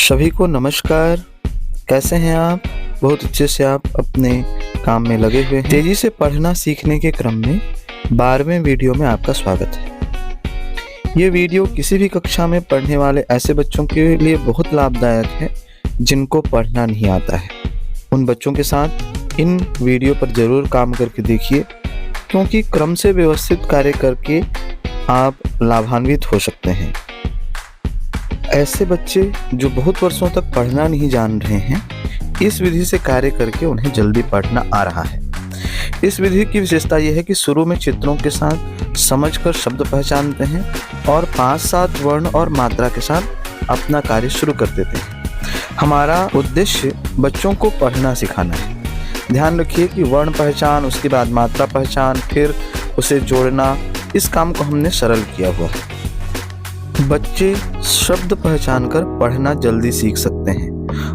सभी को नमस्कार। कैसे हैं आप? बहुत अच्छे से आप अपने काम में लगे हुए हैं। तेजी से पढ़ना सीखने के क्रम में 12वें वीडियो में आपका स्वागत है। ये वीडियो किसी भी कक्षा में पढ़ने वाले ऐसे बच्चों के लिए बहुत लाभदायक है जिनको पढ़ना नहीं आता है। उन बच्चों के साथ इन वीडियो पर ज़रूर काम करके देखिए, क्योंकि क्रम से व्यवस्थित कार्य करके आप लाभान्वित हो सकते हैं। ऐसे बच्चे जो बहुत वर्षों तक पढ़ना नहीं जान रहे हैं, इस विधि से कार्य करके उन्हें जल्दी पढ़ना आ रहा है। इस विधि की विशेषता यह है कि शुरू में चित्रों के साथ समझकर शब्द पहचानते हैं और 5-7 वर्ण और मात्रा के साथ अपना कार्य शुरू कर देते हैं। हमारा उद्देश्य बच्चों को पढ़ना सिखाना है। ध्यान रखिए कि वर्ण पहचान, उसके बाद मात्रा पहचान, फिर उसे जोड़ना, इस काम को हमने सरल किया हुआ है। बच्चे शब्द पहचान कर पढ़ना जल्दी सीख सकते हैं।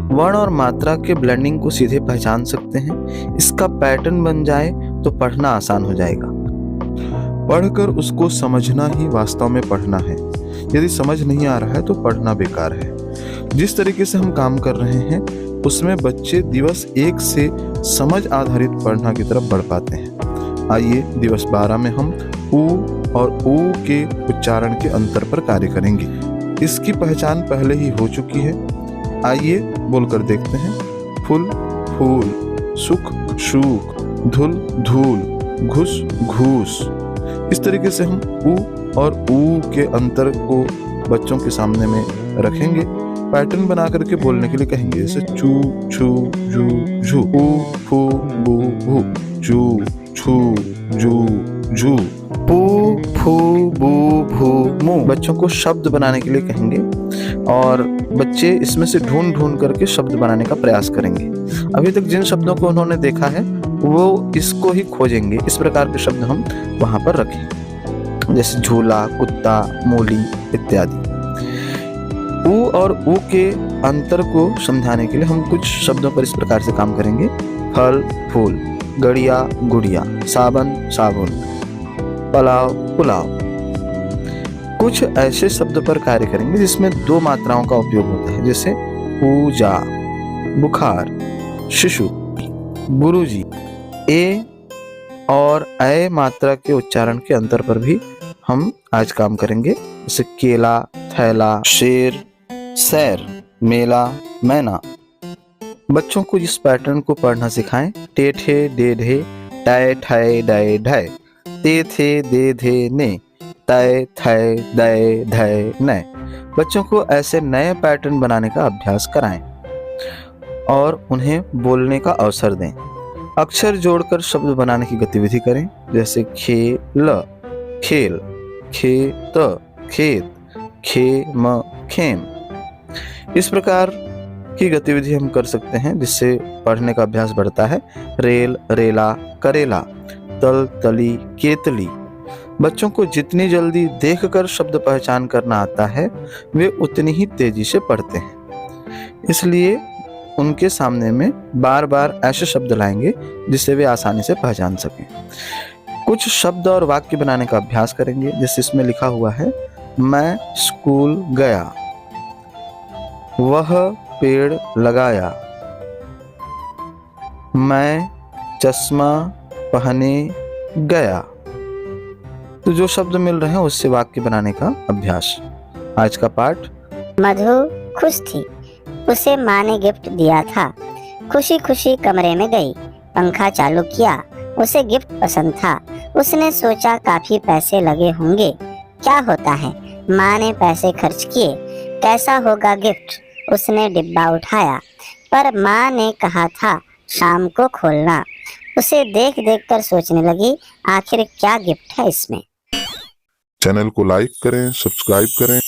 वर्ण और मात्रा के ब्लेंडिंग को सीधे पहचान सकते हैं। इसका पैटर्न बन जाए तो पढ़ना आसान हो जाएगा। पढ़कर उसको समझना ही वास्तव में पढ़ना है। यदि समझ नहीं आ रहा है तो पढ़ना बेकार है। जिस तरीके से हम काम कर रहे हैं उसमें बच्चे दिवस 1 से समझ आधारित पढ़ना की तरफ बढ़ पाते हैं। आइए दिवस 12 में हम ऊ और ऊ के उच्चारण के अंतर पर कार्य करेंगे। इसकी पहचान पहले ही हो चुकी है। आइए बोलकर देखते हैं। फुल फूल, सुख शूक, धुल धूल, घुस घूस। इस तरीके से हम ऊ और ऊ के अंतर को बच्चों के सामने में रखेंगे। पैटर्न बना करके बोलने के लिए कहेंगे, जैसे चू छू जू झू, ऊ फू बू भू, चू छू जू झू, पू फू बू भू मू। बच्चों को शब्द बनाने के लिए कहेंगे और बच्चे इसमें से ढूंढ ढूंढ करके शब्द बनाने का प्रयास करेंगे। अभी तक जिन शब्दों को उन्होंने देखा है वो इसको ही खोजेंगे। इस प्रकार के शब्द हम वहां पर रखें, जैसे झूला, कुत्ता, मूली इत्यादि। ऊ और ऊ के अंतर को समझाने के लिए हम कुछ शब्दों पर इस प्रकार से काम करेंगे। फल फूल, गड़िया गुड़िया, साबन साबुन, पलाव पुलाव। कुछ ऐसे शब्द पर कार्य करेंगे जिसमें 2 मात्राओं का उपयोग होता है, जैसे पूजा, बुखार, शिशु, गुरुजी। ए और ऐ मात्रा के उच्चारण के अंतर पर भी हम आज काम करेंगे, जैसे केला, थैला, शेर, सैर, मेला, मैना। बच्चों को इस पैटर्न को पढ़ना सिखाएं। टे ठे डे ढे, टाय ठाय डाय ढाय, ते थे दे धे ने, तय थय दय धय नय। बच्चों को ऐसे नए पैटर्न बनाने का अभ्यास कराएं और उन्हें बोलने का अवसर दें। अक्षर जोड़कर शब्द बनाने की गतिविधि करें, जैसे खेल खेल, खेत खेत, खेम खेम। इस प्रकार की गतिविधि हम कर सकते हैं जिससे पढ़ने का अभ्यास बढ़ता है। रेल रेला करेला, तल तली केतली। बच्चों को जितनी जल्दी देखकर शब्द पहचान करना आता है वे उतनी ही तेजी से पढ़ते हैं। इसलिए उनके सामने में बार बार ऐसे शब्द लाएंगे जिससे वे आसानी से पहचान सकें। कुछ शब्द और वाक्य बनाने का अभ्यास करेंगे, जैसे इसमें लिखा हुआ है, मैं स्कूल गया, वह पेड़ लगाया, मैं चश्मा पहने गया। तो जो शब्द मिल रहे हैं उससे वाक्य बनाने का अभ्यास। आज का पाठ। मधु खुश थी, उसे माँ ने गिफ्ट दिया था। खुशी खुशी कमरे में गई, पंखा चालू किया, उसे गिफ्ट पसंद था। उसने सोचा काफी पैसे लगे होंगे, क्या होता है। माँ ने पैसे खर्च किए, कैसा होगा गिफ्ट। उसने डिब्बा उठाया, पर माँ ने कहा था शाम को खोलना। उसे देख देख कर सोचने लगी, आखिर क्या गिफ्ट है इसमें। चैनल को लाइक करें, सब्सक्राइब करें।